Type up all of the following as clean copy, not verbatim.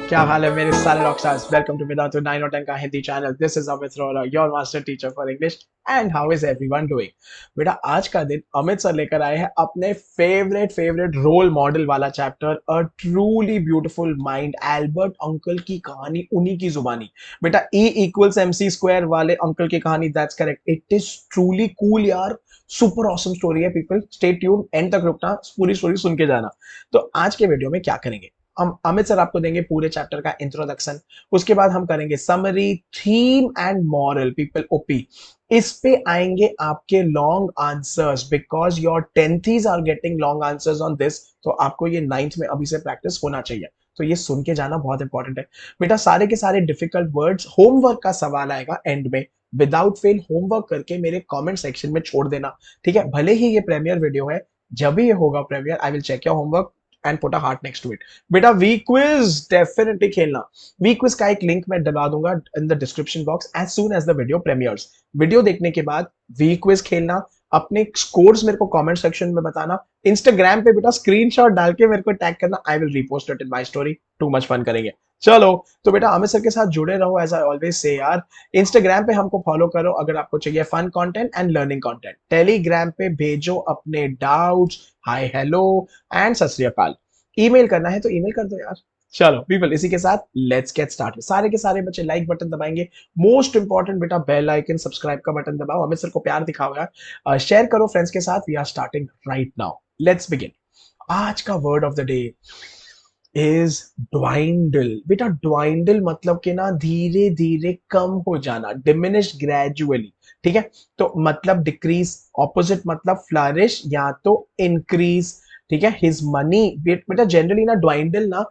क्या हाल है मेरे सारे रॉकस्टार्स। वेलकम टू विदाउट 9 और 10 का Hindi channel. This is Amit Rohra, your master teacher for English. And how is everyone doing? बेटा आज का दिन अमित सर लेकर आए हैं अपने फेवरेट रोल मॉडल वाला चैप्टर, अ truly beautiful mind, Albert uncle की कहानी उन्हीं की जुबानी। बेटा E=mc² वाले अंकल की कहानी, that's correct. It is truly cool यार, सुपर ऑसम स्टोरी है। पीपल स्टे ट्यून, एंड तक रुकना, पूरी स्टोरी सुन के जाना। तो आज के वीडियो में क्या करेंगे, हम अमित सर आपको देंगे पूरे चैप्टर का इंट्रोडक्शन। उसके बाद हम करेंगे summary, theme and moral. People OP, इस पे आएंगे आपके long answers, because your tenthies are getting long answers on this. तो आपको ये नाइन्थ में अभी से प्रैक्टिस होना चाहिए। तो ये सुन के जाना बहुत इंपॉर्टेंट है बेटा। सारे के सारे डिफिकल्ट वर्ड्स, होमवर्क का सवाल आएगा एंड में। विदाउट फेल होमवर्क करके मेरे कमेंट सेक्शन में छोड़ देना, ठीक है? भले ही ये प्रीमियर वीडियो है, जब भी ये होगा premiere, I will check your homework and put a heart next to it. बेटा वी क्विज डेफिनेटली खेलना। वी क्विज का एक लिंक मैं डलवा दूंगा in the description box as soon as the video premieres. Video देखने के बाद वी क्विज खेलना, अपने स्कोर्स मेरे को कमेंट सेक्शन में बताना। इंस्टाग्राम पे बेटा स्क्रीनशॉट डाल के मेरे को टैग करना, I will repost it in my story. Too much fun करेंगे। चलो तो बेटा अमित सर के साथ जुड़े रहो, एज आई ऑलवेज से यार। इंस्टाग्राम पे हमको फॉलो करो अगर आपको चाहिए fun content and learning content. Telegram पे भेजो अपने डाउट्स, हाय हेलो एंड सत श्री अकाल। ईमेल करना है तो ईमेल कर दो यार। चलो पीपल, इसी के साथ लेट्स गेट स्टार्ट। सारे के सारे बच्चे लाइक बटन दबाएंगे। मोस्ट इंपॉर्टेंट बेटा बेल आइकन, सब्सक्राइब का बटन दबाओ, अमित सर को प्यार दिखाओ यार। शेयर करो फ्रेंड्स के साथ। We are starting right now, let's begin. आज का word of the day is dwindle. बेटा ड्वाइंडल मतलब कि ना धीरे धीरे कम हो जाना, डिमिनिश ग्रेजुअली, ठीक है? तो मतलब डिक्रीज, ऑपोजिट मतलब फ्लरिश या तो इंक्रीज, ठीक है? हिज मनी, बेटा जनरली ना ड्वाइंडल ना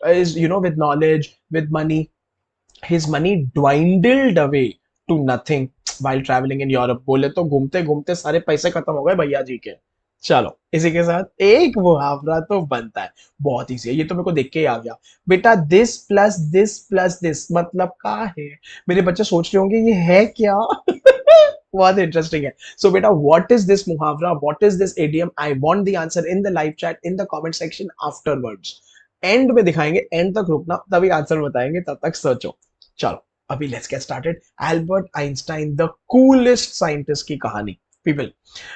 is with knowledge, with money. His money dwindled away to nothing while traveling in Europe। बोले तो घूमते घूमते सारे पैसे खत्म हो गए भैया जी के। चलो इसी के साथ एक मुहावरा तो बनता है, बहुत इजी है ये तो, मेरे को देख के ही आ गया। बेटा दिस प्लस दिस मतलब क्या है? मेरे बच्चे सोच रहे होंगे ये है क्या? बहुत इंटरेस्टिंग है। सो बेटा व्हाट इज दिस मुहावरा, what is this idiom? I want the answer in the live chat, in the comment section afterwards. And में दिखाएंगे, एंड तक रुकना तभी आंसर बताएंगे, तब तक सोचो। चलो अभी let's get started. Albert Einstein, the coolest scientist की कहानी। पीपल,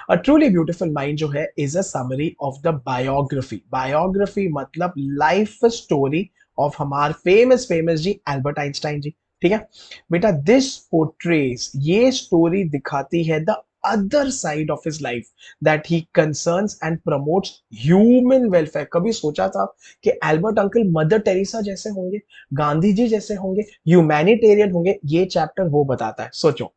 अ ट्रूली ब्यूटीफुल माइंड जो है is a summary of the biography. Biography मतलब लाइफ स्टोरी ऑफ हमारे फेमस फेमस जी एल्बर्ट आइंस्टाइन जी, ठीक है? बेटा दिस पोर्ट्रेज, ये स्टोरी दिखाती है the other side of his life, that he concerns and promotes human welfare. कभी सोचा था कि एल्बर्ट अंकल मदर टेरेसा जैसे होंगे, गांधी जी जैसे होंगे, ह्यूमैनिटेरियन होंगे? ये चैप्टर वो बताता है, सोचो।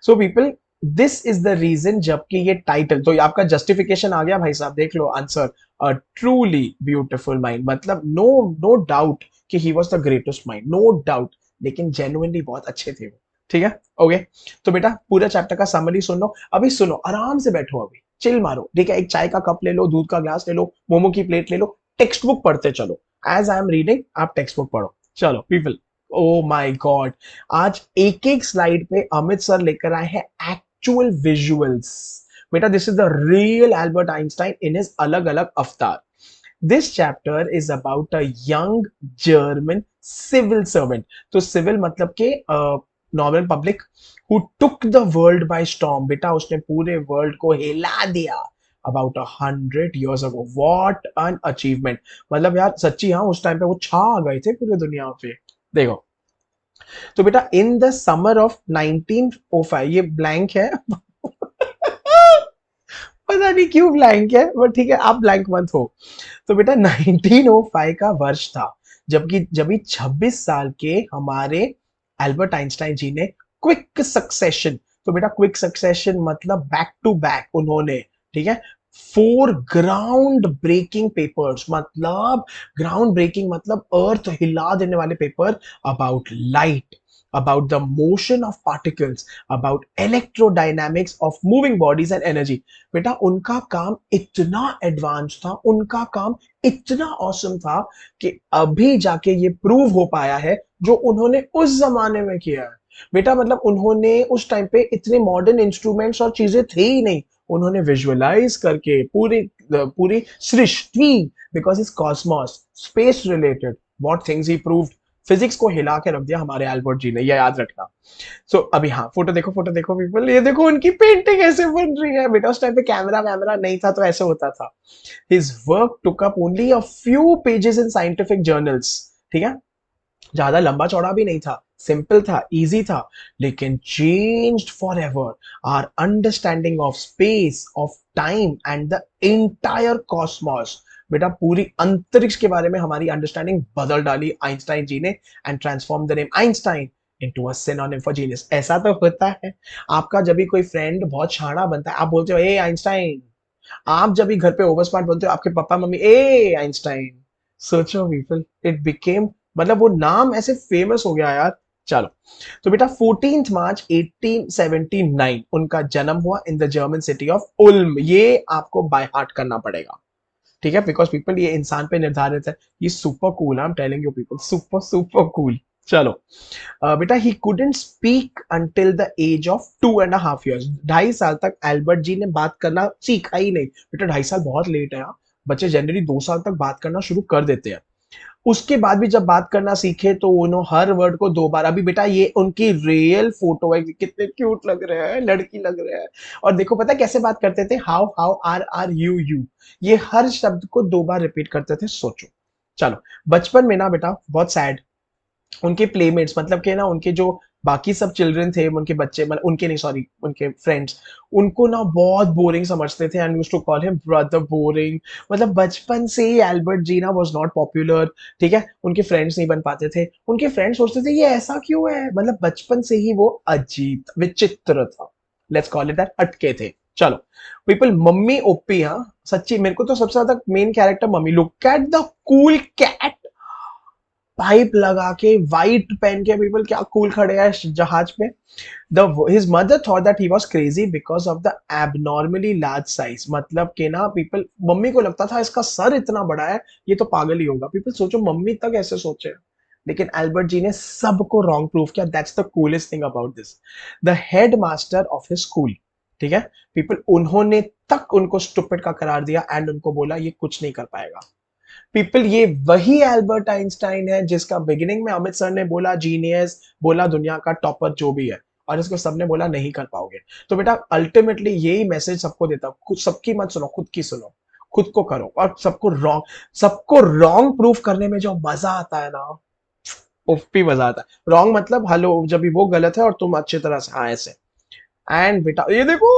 So people, this is the reason, जबकि ये टाइटल तो आपका जस्टिफिकेशन आ गया भाई साहब, देख लो answer. A truly beautiful mind मतलब नो नो डाउट कि he was the greatest mind, no doubt. लेकिन जेन्युइनली बहुत अच्छे थे वो, ठीक है? ओके, तो बेटा पूरा चैप्टर का समरी सुन लो। अभी सुनो, आराम से बैठो, अभी चिल मारो, ठीक है? एक चाय का कप ले लो, दूध का ग्लास ले लो, मोमो की प्लेट ले लो, टेक्स्ट बुक पढ़ते चलो। एज आई एम रीडिंग आप टेक्स्ट बुक पढ़ो। चलो पीपल, ओ माय गॉड, आज एक एक स्लाइड पे अमित सर लेकर आए हैं एक्चुअल विजुअल्स। बेटा this is the real Albert Einstein in his अलग अलग अवतार। This chapter is about a young German civil servant. तो सिविल मतलब के normal public, who took the world by storm. बेटा उसने पूरे वर्ल्ड को हिला दिया about 100 years ago। What an achievement! मतलब यार सच्ची, हाँ उस टाइम पे वो छा गए थे पूरी दुनिया पे। देखो, तो बेटा इन द समर ऑफ 1905, ये ब्लैंक है। पता नहीं क्यों ब्लैंक है, बट ठीक है आप ब्लैंक मत हो। तो बेटा 1905 का वर्ष था, जबकि जब 26 साल के हमारे एल्बर्ट आइंस्टाइन जी ने क्विक सक्सेशन, तो बेटा क्विक सक्सेशन मतलब बैक टू बैक उन्होंने, ठीक है, 4 ग्राउंड ब्रेकिंग पेपर्स, मतलब ग्राउंड ब्रेकिंग मतलब अर्थ हिला देने वाले paper, about light, about the motion of particles, about electrodynamics of moving bodies and energy। बेटा उनका काम इतना एडवांस था, उनका काम इतना औसम था कि अभी जाके ये प्रूव हो पाया है जो उन्होंने उस जमाने में किया है। बेटा मतलब उन्होंने उस टाइम पे इतने मॉडर्न इंस्ट्रूमेंट्स और चीजें थे ही नहीं, उन्होंने विजुअलाइज करके पूरी पूरी सृष्टि, because is cosmos, space related, what things he proved, physics को हिला के रख दिया हमारे एल्बर्ट जी ने, ये याद रखना। सो अभी हाँ, फोटो देखो पीपल, ये देखो उनकी पेंटिंग ऐसे बन रही है बेटा। उस टाइम पे कैमरा वैमरा नहीं था तो ऐसे होता था। His work took up only a few pages in scientific journals, ठीक है, ज्यादा लंबा चौड़ा भी नहीं था, सिंपल था, इजी था, लेकिन changed for ever our understanding of space, of time and the entire cosmos. बेटा पूरी अंतरिक्ष के बारे में हमारी अंडरस्टैंडिंग बदल डाली आइंस्टाइन जी ने, and transform the name Einstein into a synonym for genius. ऐसा तो होता है, आपका जब भी कोई फ्रेंड बहुत शाना बनता है, आप बोलते हो ए आइंस्टाइन। आप जब भी घर पे ओवर स्मार्ट बोलते हो, आपके पापा मम्मी ए आइंस्टाइन। सोचो पीपल, इट बिकेम, मतलब वो नाम ऐसे फेमस हो गया यार। चलो, तो बेटा 14 मार्च 1879 उनका जन्म हुआ in the German city of Uloom. ये आपको बाय हार्ट करना पड़ेगा, ठीक है, बिकॉज पीपल ये इंसान पे निर्धारित है। ये super cool, I am telling you people, super super cool. चलो, बेटा he couldn't speak until the age of 2.5 years। 2.5 साल तक एल्बर्ट जी ने बात करना सीखा ही नहीं। बेटा 2.5 साल बहुत लेट है यार। बच्चे जनरली 2 साल तक बात करना शुरू कर देते हैं। उसके बाद भी जब बात करना सीखे तो उन्होंने हर वर्ड को 2 बार, अभी बेटा ये उनकी रियल फोटो है, कितने क्यूट लग रहे हैं, लड़की लग रहे हैं। और देखो पता है कैसे बात करते थे, how how are you you, ये हर शब्द को 2 बार रिपीट करते थे, सोचो। चलो, बचपन में ना बेटा बहुत सैड, उनके प्लेमेट्स मतलब के ना, उनके जो बाकी सब चिल्ड्रन थे, उनके बच्चे, मतलब उनके नहीं, सॉरी, उनके फ्रेंड्स, उनको ना बहुत बोरिंग समझते थे and used to call him brother boring. मतलब बचपन से ही एल्बर्ट जी ना वाज नॉट पॉपुलर, ठीक है, उनके फ्रेंड्स नहीं बन पाते थे। उनके फ्रेंड्स सोचते थे ये ऐसा क्यों है, मतलब बचपन से ही वो अजीब विचित्र था, लेट्स कॉल इट दैट, हटके थे। चलो पीपल, मम्मी ओपी, हाँ सच्ची मेरे को तो सबसे ज्यादा main character mummy. Look at the cool cat, pipe लगा के, वाइट पहन के, पीपल क्या कूल खड़े हैं जहाज पे। The his mother thought that he was crazy because of the abnormally large size. मतलब के ना पीपल, मम्मी को लगता था इसका सर इतना बड़ा है, ये तो पागल ही होगा। पीपल सोचो मम्मी तक ऐसे सोचे। लेकिन एल्बर्ट जी ने सबको रॉन्ग प्रूव किया। That's the coolest thing about this. The head master of his school, ठीक है पीपल, उन्होंने तक उनको स्टूपिड का करार दिया एंड उनको बोला ये कुछ नहीं कर पाएगा। पीपल, ये वही एल्बर्ट आइंस्टाइन है जिसका बिगिनिंग में अमित सर ने बोला जीनियस, बोला दुनिया का टॉपर जो भी है, और इसको सबने बोला नहीं कर पाओगे। तो बेटा अल्टीमेटली यही मैसेज सबको देता हूं, खुद सबकी मत सुनो, खुद की सुनो, खुद को करो, और सबको रॉन्ग प्रूफ करने में जो मजा आता है ना, उफ्फी मजा आता है। रॉन्ग मतलब हेलो, जब भी वो गलत है और तुम अच्छी तरह से, हाँ ऐसे। एंड बेटा ये देखो,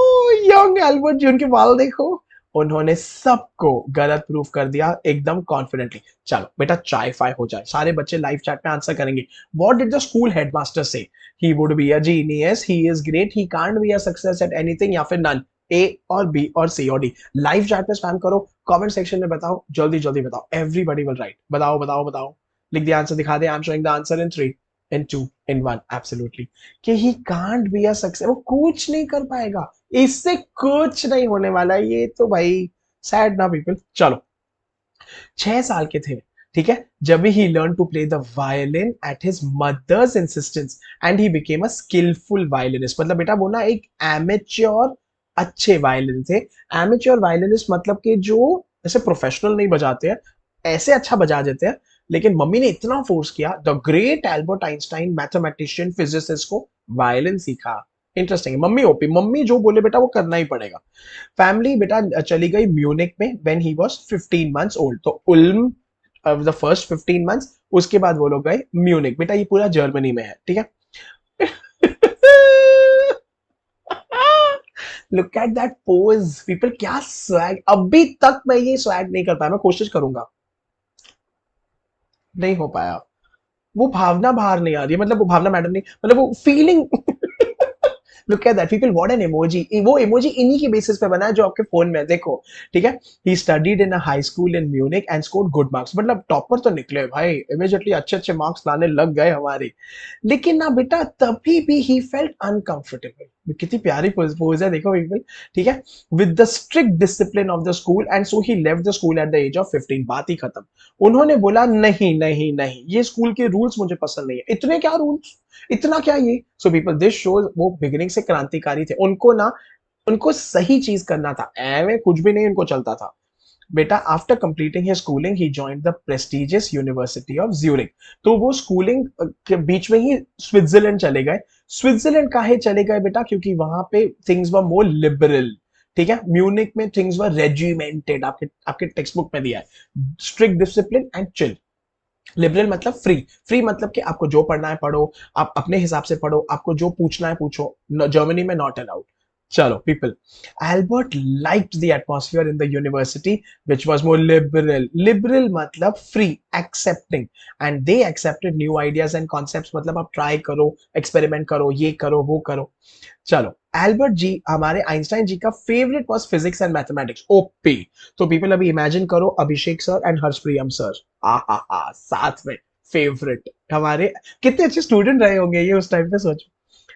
यंग एल्बर्ट जी, उनके बाल देखो, उन्होंने सबको गलत प्रूफ कर दिया एकदम कॉन्फिडेंटली। चलो बेटा चाय फाय हो जाए, सारे बच्चे लाइव चैट में आंसर करेंगे। What did the school headmaster से? He would be a genius, he is great, he can't be a success at anything, या फिर नन, ए और बी और सी और डी। लाइव चैट में स्पैम करो, कमेंट सेक्शन में बताओ, जल्दी जल्दी बताओ, एवरीबॉडी विल राइट, बताओ बताओ बताओ। लिख दिया आंसर, दिखा दे, I am showing the answer in 3, in 2, in 1, absolutely. कि he can't be a success, वो कुछ नहीं कर पाएगा, इससे कुछ नहीं होने वाला है। ये तो भाई सैड ना पीपल। चलो, 6 साल के थे, ठीक है, जब he learn to play the violin at his mother's insistence and he became a skillful violinist. मतलब बेटा वो ना एक एमेच्योर अच्छे वायलिन थे। एमेच्योर वायलिनिस्ट मतलब कि जो ऐसे प्रोफेशनल नहीं बजाते हैं, ऐसे अच्छा बजा देते हैं, लेकिन मम्मी ने इतना फोर्स किया, the great Albert Einstein mathematician physicist को वायलिन सीखा। इंटरेस्टिंग, मम्मी ओपी, मम्मी जो बोले बेटा वो करना ही पड़ेगा। फैमिली बेटा चली गई म्यूनिक में when he was 15 months old. तो उल्म द फर्स्ट 15 मंथ्स, उसके बाद वो लोग गए म्यूनिक। बेटा ये पूरा जर्मनी में है, ठीक है। Look at that pose people, क्या स्वैग, अभी तक मैं ये स्वैग नहीं कर पाया, मैं कोशिश करूंगा, नहीं हो पाया। वो भावना बाहर नहीं आ रही है, मतलब वो भावना मैडम नहीं, मतलब वो feeling. Look at that people, what an emoji. वो इमोजी इन्हीं के बेसिस पे बना है जो आपके फोन में है, देखो, ठीक है। He studied in a high school in Munich and scored good marks. मतलब टॉपर तो निकले भाई, इमीडिएटली अच्छे अच्छे मार्क्स लाने लग गए हमारे। लेकिन ना बेटा तभी भी ही फेल्ट अनकंफर्टेबल। कितनी प्यारी पोज है, देखो पीपल, ठीक है। With the strict discipline of the school and so he left the school at the age of 15। बात ही खत्म। उन्होंने बोला नहीं नहीं नहीं, ये स्कूल के रूल्स मुझे पसंद नहीं है। इतने क्या रूल्स, इतना क्या ये। सो पीपल, दिस शोज वो बिगिनिंग से क्रांतिकारी थे। उनको ना, उनको सही चीज करना था, एवे कुछ भी नहीं उनको चलता था। बेटा after completing his schooling he joined the prestigious university of Zurich. तो वो स्कूलिंग के बीच में ही स्विट्जरलैंड चले गए। स्विट्जरलैंड काहे चले गए बेटा? क्योंकि वहां पे थिंग्स वर मोर लिबरल। ठीक है, म्यूनिक में थिंग्स वर रेजिमेंटेड, आपके आपके टेक्स्ट बुक में दिया है, strict discipline and chill. Liberal मतलब फ्री, फ्री मतलब कि आपको जो पढ़ना है पढ़ो, आप अपने हिसाब से पढ़ो, आपको जो पूछना है पूछो। जर्मनी में नॉट अलाउड। चलो people, Albert liked the atmosphere in the university which was more liberal. Liberal मतलब free, accepting, and they accepted new ideas and concepts, मतलब आप ट्राई करो, एक्सपेरिमेंट करो, ये करो वो करो। चलो, एल्बर्ट जी, हमारे आइंस्टाइन जी का favourite was physics and mathematics, OP. तो पीपल अभी इमेजिन करो अभिषेक सर एंड हर्षप्रियम सर, आ साथ में फेवरेट हमारे, कितने अच्छे स्टूडेंट रहे होंगे ये उस टाइम पे, सोचो।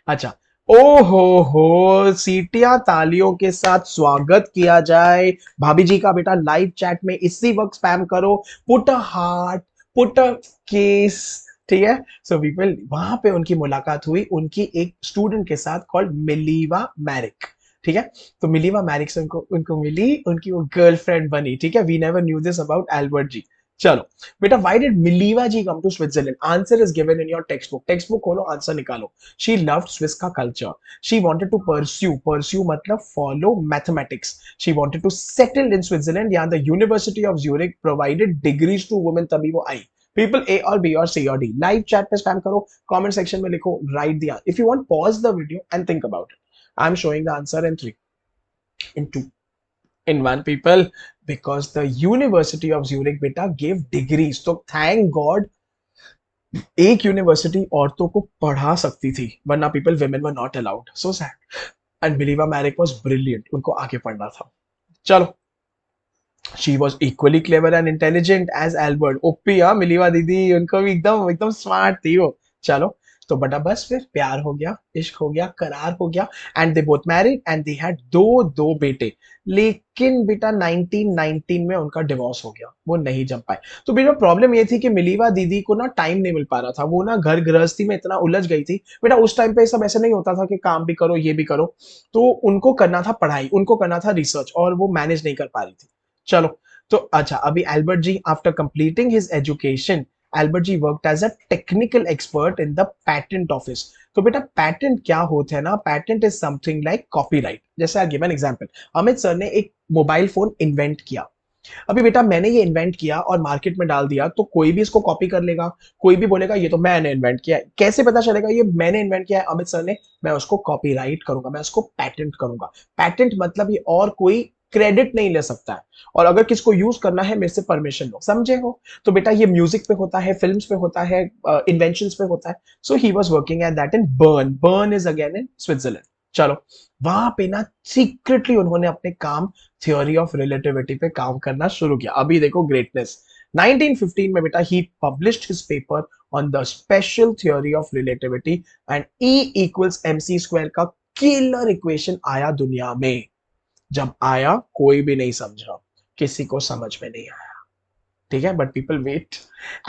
अच्छा, ओ हो, सीटियां तालियों के साथ स्वागत किया जाए भाभी जी का बेटा लाइव चैट में इसी वक्त स्पैम करो, put a heart, put a case. ठीक है, सो पीपल, वहां पे उनकी मुलाकात हुई उनकी एक स्टूडेंट के साथ कॉल्ड मिलीवा मैरिक। ठीक है, तो मिलीवा मैरिक से उनको उनको मिली, उनकी वो गर्लफ्रेंड बनी। ठीक है, we never knew this about Albert ji. चलो बेटा, why did Mileva ji come to Switzerland? Answer is given in your text book. Text book खोलो, आंसर निकालो। She loved Swiss का culture. She wanted to pursue मतलब follow mathematics. She wanted to settle in Switzerland. यहाँ the University of Zurich provided degrees to women, तभी वो आई। People A or B or C or D. Live chat पे spam करो, comment section में लिखो, write the answer. If you want, pause the video and think about it. I'm showing the answer in 3, in 2, in 1 people, because the University of Zurich beta gave degrees. So thank God एक university औरतों को पढ़ा सकती थी, वरना people women were not allowed. So sad. And Mileva Maric was brilliant, उनको आगे पढ़ना था। चलो, she was equally clever and intelligent as Albert. OP, हाँ, मिलीवा दीदी, उनको भी एकदम एकदम स्मार्ट थी वो। चलो, तो बटा बस फिर प्यार हो गया, इश्क हो गया, करार हो गया, and they both married and they had दो दो बेटे। लेकिन बेटा 1919 में उनका डिवोर्स हो गया, वो नहीं जम पाए। तो बेटा प्रॉब्लम ये थी कि मिलीवा दीदी को ना टाइम नहीं मिल पा रहा था, वो ना घर गृहस्थी में इतना उलझ गई थी। बेटा उस टाइम पे सब ऐसे नहीं होता था कि काम भी करो ये भी करो, तो उनको करना था पढ़ाई, उनको करना था रिसर्च, और वो मैनेज नहीं कर पा रही थी। चलो, तो अच्छा, अभी Albert ji after completing his education, Albert ji worked as a technical expert in the patent office. तो बेटा पैटेंट क्या होता है ना, patent is something like copyright. जैसे I give an example, Amit sir ने एक मोबाइल फोन इन्वेंट किया। अभी बेटा मैंने ये इन्वेंट किया और मार्केट में डाल दिया, तो कोई भी इसको कॉपी कर लेगा, कोई भी बोलेगा ये तो मैंने इन्वेंट किया है। कैसे पता चलेगा ये मैंने इन्वेंट किया है अमित सर ने? मैं उसको कॉपीराइट करूंगा, मैं उसको पैटेंट करूंगा। पैटेंट मतलब ये और कोई क्रेडिट नहीं ले सकता है, और अगर किसको यूज करना है मेरे से परमिशन लो, समझे हो? तो बेटा ये म्यूजिक पे होता है, फिल्म्स पे होता है, इन्वेंशंस पे होता है। So he was working at that in Bern. Bern is again in Switzerland. चलो, वहां पे ना सीक्रेटली उन्होंने अपने काम, थ्योरी ऑफ रिलेटिविटी पे काम करना शुरू किया। अभी देखो ग्रेटनेस। 1915 में बेटा he published his paper on the special theory of relativity, and E equals mc square का किलर इक्वेशन आया दुनिया में। जब आया कोई भी नहीं समझा, किसी को समझ में नहीं आया। ठीक है, but people wait.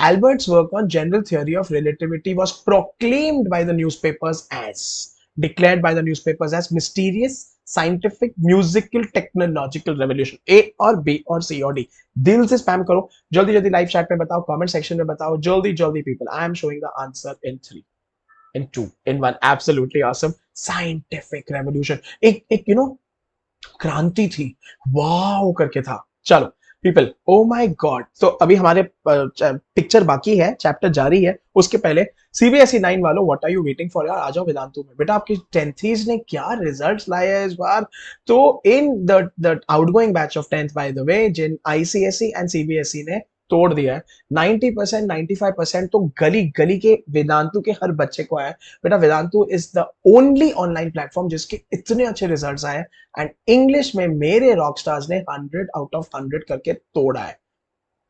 Albert's work on general theory of relativity was proclaimed by the newspapers as, declared by the newspapers as mysterious scientific musical technological revolution। ए और बी और सी और डी। दिल से स्पैम करो, जल्दी जल्दी लाइव चैट में बताओ, कमेंट सेक्शन में बताओ, जल्दी जल्दी people. I am showing the answer in 3, in 2, in 1। Absolutely awesome. Scientific revolution, एक एक क्रांति थी, वाव करके था। चलो पीपल, ओ माय गॉड। तो अभी हमारे पिक्चर बाकी है, चैप्टर जारी है। उसके पहले सीबीएसई 9 वालों, what are you waiting for यार, आ जाओ वेदांतु में। बेटा आपकी टेंथीज ने क्या रिजल्ट्स लाए हैं इस बार? तो in the outgoing batch of 10th by the way, जिन आईसीएसई एंड सीबीएसई ने तोड़ दिया है, 90%, 95% तो गली गली के वेदांतु के हर बच्चे को आया है। बेटा Vedantu is the only online platform जिसके इतने अच्छे रिजल्ट्स आए, एंड इंग्लिश में मेरे रॉक स्टार्स ने 100 आउट ऑफ 100 करके तोड़ा है।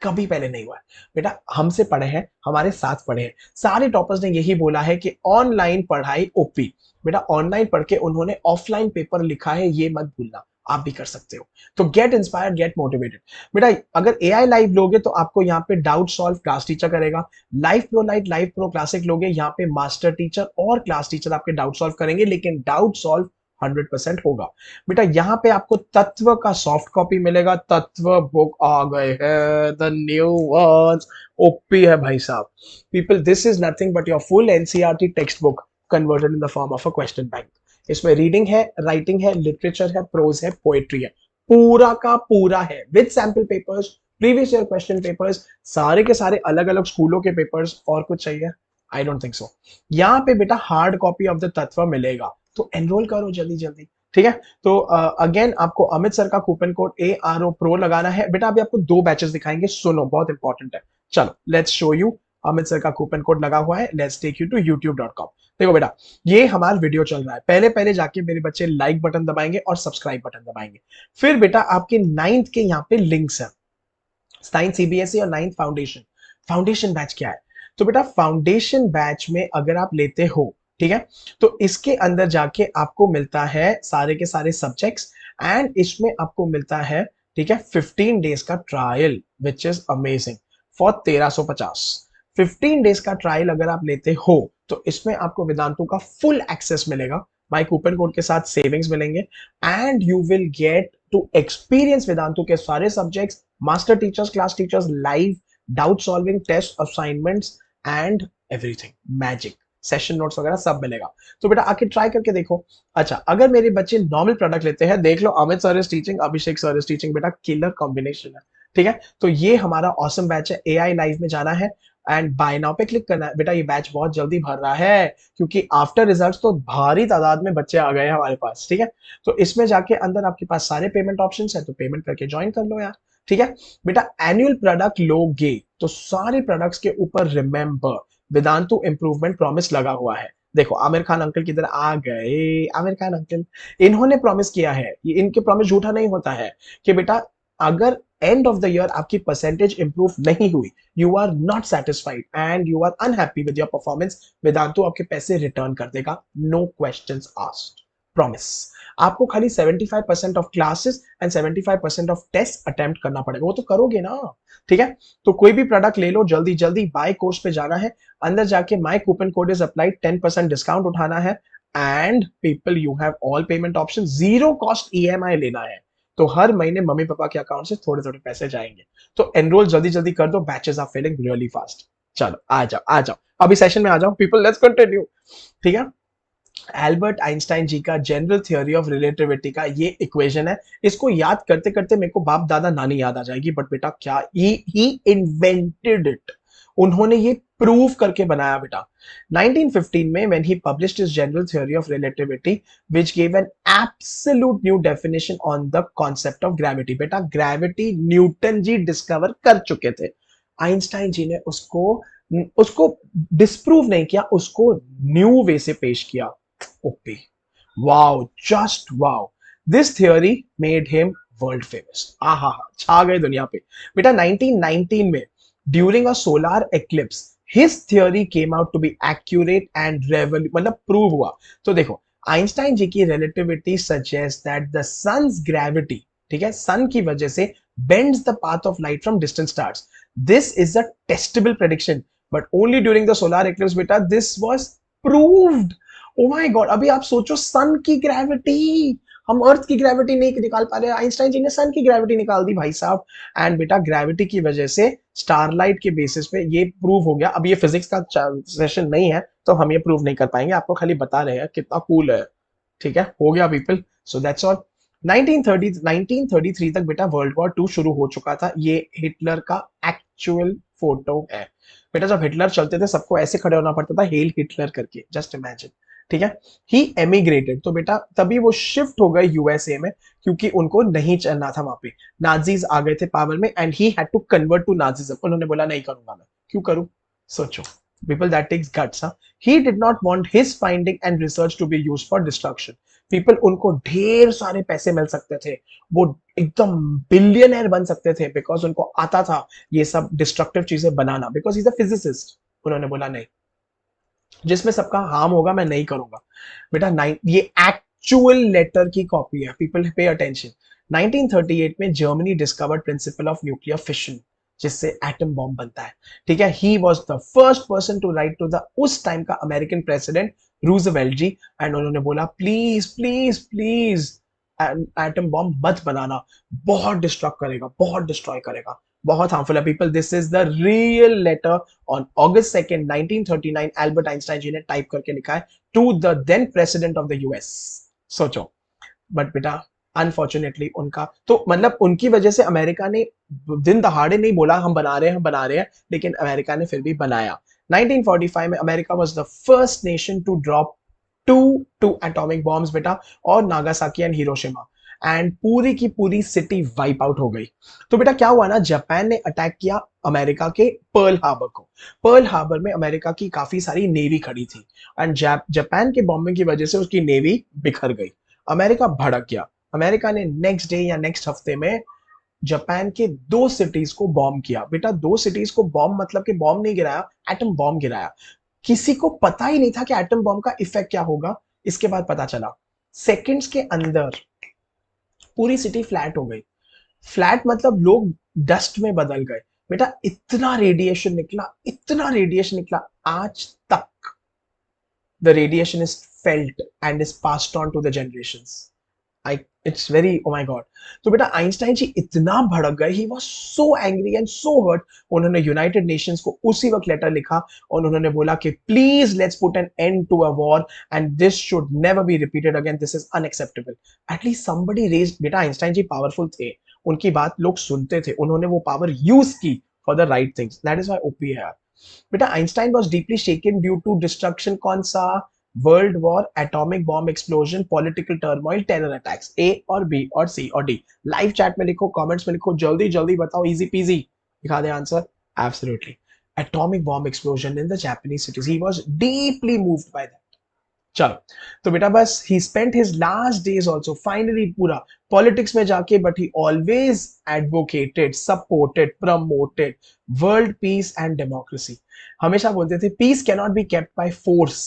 कभी पहले नहीं हुआ है। बेटा हमसे पढ़े हैं, हमारे साथ पढ़े हैं, सारे टॉपर्स ने यही बोला है कि ऑनलाइन पढ़ाई ओपी। बेटा ऑनलाइन पढ़ के उन्होंने ऑफलाइन पेपर लिखा है, ये मत भूलना, आप भी कर सकते हो। तो गेट इंस्पायर्ड, गेट मोटिवेटेड। बेटा अगर एआई लाइव लोगे तो आपको यहाँ पे डाउट सॉल्व क्लास टीचर करेगा। Live pro light, live pro classic लोगे, यहाँ पे मास्टर टीचर और क्लास टीचर आपके डाउट सॉल्व करेंगे, लेकिन डाउट सॉल्व 100% होगा। बेटा यहाँ पे आपको तत्व का सॉफ्ट कॉपी मिलेगा, तत्व बुक आ गए हैं, द न्यू वर्ड्स, ओपी है भाई साहब। People, this is nothing but your full NCERT text book converted in the form of a question bank. इसमें रीडिंग है, राइटिंग है, लिटरेचर है, प्रोज है, पोएट्री है, पूरा का पूरा है with sample papers, previous year question papers, सारे के सारे अलग अलग स्कूलों के पेपर्स। और कुछ चाहिए? I don't think so. यहाँ पे बेटा हार्ड कॉपी ऑफ द तत्व मिलेगा, तो एनरोल करो जल्दी जल्दी। ठीक है, तो अगेन आपको अमित सर का कूपन कोड ARO प्रो लगाना है। बेटा अभी आपको 2 बैचेस दिखाएंगे, सुनो बहुत इंपॉर्टेंट है। चलो let's show you. Amit sir का कूपन कोड लगा हुआ है, let's take you to youtube.com। देखो बेटा, ये हमारा वीडियो चल रहा है, पहले पहले जाके मेरे बच्चे लाइक बटन दबाएंगे और सब्सक्राइब बटन दबाएंगे। फिर बेटा आपके 9th के यहाँ पे लिंक्स है, 9th CBSE और 9th फाउंडेशन। फाउंडेशन बैच क्या है? तो बेटा फाउंडेशन बैच में अगर आप लेते हो, ठीक है, तो इसके अंदर जाके आपको मिलता है सारे के सारे सब्जेक्ट्स, एंड इसमें आपको मिलता है, ठीक है, 15 डेज का trial which is amazing for 1350। 15 days का ट्रायल अगर आप लेते हो तो इसमें आपको वेदांतु का फुल एक्सेस मिलेगा, माई कूपन कोड के साथ सेविंग्स मिलेंगे, and you will get to experience Vedantu के सारे subjects, master teachers, class teachers, live doubt solving, test, assignments and everything, magic session notes वगैरह सब मिलेगा। तो बेटा आके ट्राई करके देखो। अच्छा, अगर मेरे बच्चे नॉर्मल प्रोडक्ट लेते हैं, देख लो Amit sir is teaching, Abhishek sir is teaching, बेटा किलर कॉम्बिनेशन है। ठीक है, तो ये हमारा ऑसम बैच है। AI लाइव में जाना है एंड बाय नाउ पे क्लिक करना है। बेटा ये बैच बहुत जल्दी भर रहा है क्योंकि आफ्टर रिजल्ट्स तो भारी तादाद में बच्चे आ गए हैं हमारे पास। ठीक है, तो इसमें जाके अंदर आपके पास सारे पेमेंट ऑप्शंस है, तो पेमेंट करके ज्वाइन कर लो यार। ठीक है बेटा, एनुअल प्रोडक्ट लोगे तो सारे प्रोडक्ट्स के ऊपर रिमेंबर वेदांतु इंप्रूवमेंट प्रॉमिस लगा हुआ है। देखो आमिर खान अंकल किधर आ गए, आमिर खान अंकल, इन्होंने प्रॉमिस किया है, ये इनके प्रॉमिस झूठा नहीं होता है, कि बेटा अगर एंड ऑफ द ईयर आपकी परसेंटेज इंप्रूव नहीं हुई, you are not satisfied and you are unhappy with your performance, Vedantu आपके पैसे रिटर्न कर देगा, नो क्वेश्चंस आस्क्ड, प्रॉमिस। आपको खाली 75% of classes and 75% of test attempt करना पड़ेगा, वो तो करोगे ना। ठीक है, तो कोई भी प्रोडक्ट ले लो, जल्दी जल्दी बाय कोर्स पे जाना है, अंदर जाके my coupon code is applied, 10% discount उठाना है, and people you have all payment option, zero cost EMI लेना है, तो हर महीने मम्मी पापा के अकाउंट से थोड़े थोड़े पैसे जाएंगे। तो एनरोल जल्दी जल्दी कर दो, batches are filling really fast. चलो आ जाओ आ जाओ, अभी सेशन में आ जाओ पीपल, लेट्स कंटिन्यू। ठीक है, एल्बर्ट आइंस्टाइन जी का जनरल थ्योरी ऑफ रिलेटिविटी का ये इक्वेशन है, इसको याद करते करते मेरे को बाप दादा नानी याद आ जाएगी, बट बेटा क्या ही इन्वेंटेड इट, उन्होंने ये प्रूव करके बनाया बेटा। 1915 में when he published his general theory of relativity which gave an absolute new definition on the concept of gravity। बेटा ग्रेविटी न्यूटन जी डिस्कवर कर चुके थे, आइंस्टाइन जी ने उसको उसको डिस्प्रूव नहीं किया, उसको न्यू वे से पेश किया। OP, wow, just wow, this theory made him world famous. आहा, छा गए दुनिया पे। बेटा 1919 में during a solar eclipse his theory came out to be accurate and मतलब प्रूव हुआ। तो देखो आइंस्टाइन जी की relativity suggest that the sun's gravity, ठीक है, सन की वजह से bends the path of light from distant stars. This is a testable prediction but only during the solar eclipse. बेटा this was proved. Oh my God, अभी आप सोचो सन की ग्रेविटी, हम अर्थ की ग्रेविटी नहीं निकाल पा रहे, आइंस्टाइन जी ने सन की ग्रेविटी निकाल दी भाई साहब। एंड बेटा ग्रेविटी की वजह से स्टारलाइट के बेसिस पे ये प्रूव हो गया। अब ये फिजिक्स का सेशन नहीं है तो हम ये प्रूव नहीं कर पाएंगे, आपको खाली बता रहे हैं कितना कूल है। ठीक है, हो गया पीपल, सो दैट्स ऑल। 1933 तक बेटा वर्ल्ड वॉर 2 शुरू हो चुका था, ये हिटलर का एक्चुअल फोटो है। बेटा जब हिटलर चलते थे सबको ऐसे खड़े होना पड़ता था, हेल हिटलर करके, जस्ट इमेजिन। ठीक है, ही एमिग्रेटेड, तो बेटा तभी वो शिफ्ट हो गए USA में, क्योंकि उनको नहीं चलना था वहां पे, नाजीज आ गए थे पावर में and he had to convert to Nazism. उन्होंने बोला नहीं करूंगा मैं, क्यों करूं, सोचो people, that takes guts. He did not want his finding and research to be used for destruction. People, उनको ढेर सारे पैसे मिल सकते थे, वो एकदम बिलियनर बन सकते थे, बिकॉज उनको आता था ये सब डिस्ट्रक्टिव चीजें बनाना, because he is a physicist. उन्होंने बोला नहीं, जिसमें सबका हार्म होगा मैं नहीं करूंगा। बेटा ये एक्चुअल लेटर की कॉपी है, पीपल पे अटेंशन। 1938 में Germany discovered principle of nuclear fission, जिससे एटम बॉम्ब बनता है। ठीक है, he was the first person to write to the उस टाइम का American president Roosevelt ji, and उन्होंने बोला please please please atom bomb मत बनाना, बहुत डिस्ट्रॉय करेगा, बहुत डिस्ट्रॉय करेगा, बहुत हार्मफुल है people. This is the real letter on August 2nd 1939 Albert Einstein ji ने टाइप करके लिखा है to the then president of the US. सोचो। बट बेटा अनफॉर्चुनेटली उनका तो मतलब उनकी वजह से अमेरिका ने दिन दहाड़े नहीं बोला हम बना रहे हैं हम बना रहे हैं, लेकिन अमेरिका ने फिर भी बनाया। 1945 में America was the first nation to drop two atomic bombs बेटा, और नागासाकी एंड हिरोशिमा, एंड पूरी की पूरी सिटी वाइप आउट हो गई। तो बेटा क्या हुआ ना, जापान ने अटैक किया अमेरिका के पर्ल हार्बर को। पर्ल हार्बर में अमेरिका की काफी सारी नेवी खड़ी थी, एंड जापान के बॉम्बिंग की वजह से उसकी नेवी बिखर गई। अमेरिका भड़क गया। अमेरिका ने नेक्स्ट डे या नेक्स्ट हफ्ते में जापान के दो सिटीज को बॉम्ब किया। बेटा दो सिटीज को बॉम्ब मतलब कि बॉम्ब नहीं गिराया, एटम बॉम्ब गिराया। किसी को पता ही नहीं था कि एटम बॉम्ब का इफेक्ट क्या होगा। इसके बाद पता चला सेकंड्स के अंदर पूरी सिटी फ्लैट हो गई। फ्लैट मतलब लोग डस्ट में बदल गए। बेटा इतना रेडिएशन निकला, इतना रेडिएशन निकला, आज तक the radiation is felt and is passed on to the generations. I it's very oh my god। तो बेटा आइंस्टाइन जी इतना भड़क गए, he was so angry and so hurt. उन्होंने यूनाइटेड नेशंस को उसी वक्त लेटर लिखा और उन्होंने बोला कि please let's put an end to a war and this should never be repeated again, this is unacceptable. At least somebody raise. बेटा आइंस्टाइन जी पावरफुल थे, उनकी बात लोग सुनते थे, उन्होंने वो पावर यूज की for the right things. That is why OP है। बेटा Einstein was deeply shaken due to destruction. कौन सा? World war, atomic bomb explosion, political turmoil, terror attacks. A और बी और सी और डी? लाइव चैट में लिखो, कमेंट्स में लिखो, जल्दी जल्दी बताओ, इजी पीजी दिखा दे answer. Absolutely atomic bomb explosion in the Japanese cities, he was deeply moved by that. चलो तो बेटा बस he spent his last days also finally पूरा पॉलिटिक्स में जाके, but he always advocated, supported, promoted world peace and democracy. हमेशा बोलते थे peace can not be kept by force,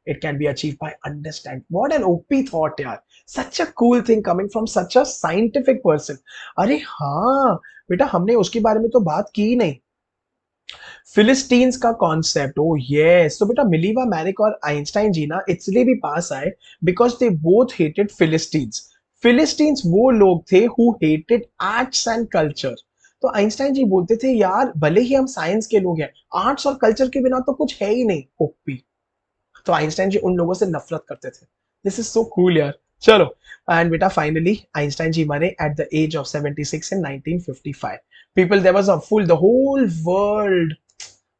it can be achieve by understand. What an OP thought यार, such a cool thing coming from such a scientific person. अरे हाँ बेटा हमने उसके बारे में तो बात की ही नहीं, फिलिस्टीन्स का कॉन्सेप्ट। ओ यस। तो बेटा मिलीवा मैरिक और आइंस्टाइन जी ना इसलिए भी पास आए बिकॉज दे बोथ हेटेड फिलिस्टीन्स। फिलिस्टीन्स वो लोग थे who hated arts and culture. तो आइंस्टाइन जी बोलते थे यार भले ही हम साइंस के लोग हैं, आर्ट्स और कल्चर के बिना तो कुछ है ही नहीं। ओपी। तो आइंस्टाइन जी उन लोगों से नफरत करते थे। दिस इज सो कूल यार। चलो एंड बेटा फाइनली आइंस्टाइन जी मरे at the age of 76 in 1955। People there was a full the whole world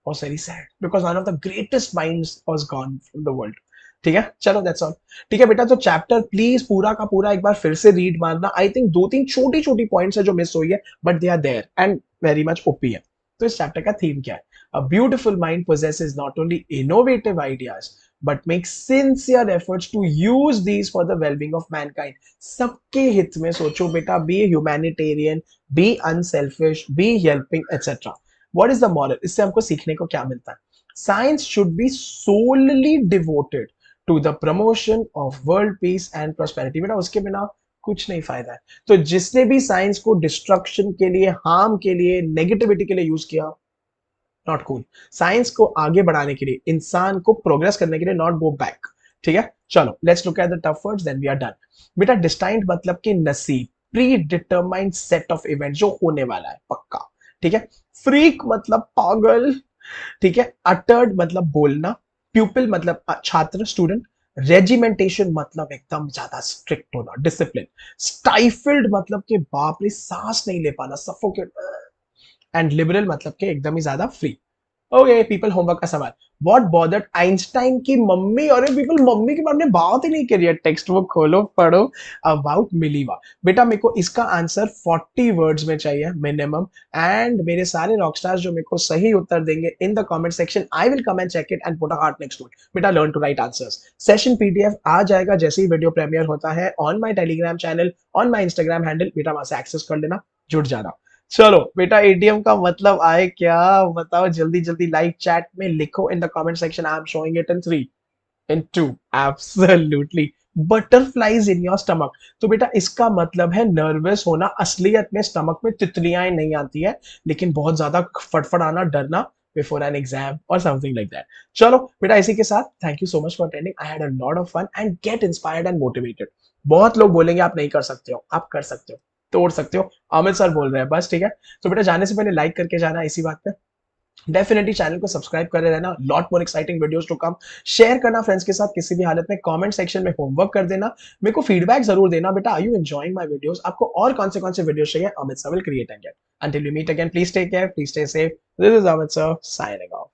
was very sad because one of the greatest minds was gone from the world। ठीक है चलो that's all. ठीक है बेटा तो chapter please पूरा का पूरा एक बार फिर से रीड मारना। आई थिंक दो तीन छोटी छोटी पॉइंट्स है जो मिस हुई है, but they are there and very much OP है। तो इस चैप्टर का थीम क्या है? A beautiful mind possesses not only innovative ideas but makes sincere efforts to use these for the well-being of mankind। सबके हित में सोचो बेटा, be humanitarian, be unselfish, be helping etcetera. What is the moral? इससे हमको सीखने को क्या मिलता है? Science should be solely devoted to the promotion of world peace and prosperity. बेटा उसके बिना कुछ नहीं फायदा है। तो जिसने भी साइंस को डिस्ट्रक्शन के लिए, हार्म के लिए, नेगेटिविटी के लिए यूज किया, नॉट कूल। साइंस को आगे बढ़ाने के लिए, इंसान को प्रोग्रेस करने के लिए, नॉट गो बैक। ठीक है चलो let's look at the tough words then we are done. बेटा डिस्टाइंड मतलब कि नसीब, predetermined set of event जो होने वाला है पक्का। ठीक है। फ्रीक मतलब पागल। ठीक है। अटर्ड मतलब बोलना। प्यूपिल मतलब छात्र, स्टूडेंट। रेजिमेंटेशन मतलब एकदम ज्यादा स्ट्रिक्ट होना, डिसिप्लिन। स्टाइफल्ड मतलब कि बाप रे सांस नहीं ले पाना, सफोकेट। एंड लिबरल मतलब कि एकदम ही ज्यादा फ्री। ओके पीपल होमवर्क का सवाल। व्हाट बॉदर्ड आइंस्टाइन की मम्मी? और पीपल मम्मी के बारे में बात ही नहीं करी है, टेक्स्ट बुक खोलो पढ़ो अबाउट मिलीवा। बेटा मेरे को इसका आंसर 40 वर्ड्स में चाहिए मिनिमम, एंड मेरे सारे रॉकस्टार्स जो मेरे को सही उत्तर देंगे in the comment section, I will come and check it and put a heart next to it. बेटा learn to write answers. Session PDF आ जाएगा जैसे ही वीडियो प्रीमियर होता है on my Telegram channel, on my Instagram handle. बेटा वहां से एक्सेस कर लेना, जुड़ जाना। चलो बेटा एटीएम का मतलब आए क्या बताओ, जल्दी जल्दी लाइव चैट में लिखो इन the comment section. I am showing it in 3 in 2 absolutely. Butterflies in your stomach. तो बेटा इसका मतलब है नर्वस होना। असलियत में स्टमक में तितलियां नहीं आती है, लेकिन बहुत ज्यादा फटफड़ाना, डरना before an exam or something like that. चलो बेटा इसी के साथ thank you so much for attending, I had a lot of fun and get inspired and motivated. बहुत लोग बोलेंगे आप नहीं कर सकते हो, आप कर सकते हो, तोड़ सकते हो, अमित सर बोल रहे हैं बस, ठीक है। तो बेटा जाने से पहले लाइक करके जाना इसी बात पे, डेफिनेटली चैनल को सब्सक्राइब करे रहना, lot more exciting videos to come, share करना फ्रेंड्स के साथ किसी भी हालत में, कमेंट सेक्शन में होमवर्क कर देना, मेरे को फीडबैक जरूर देना बेटा, are you enjoying my videos, आपको और कौन से वीडियोस चाहिए, Amit sir will create and get. Until we meet again, please take care, please stay safe, this is Amit sir signing of.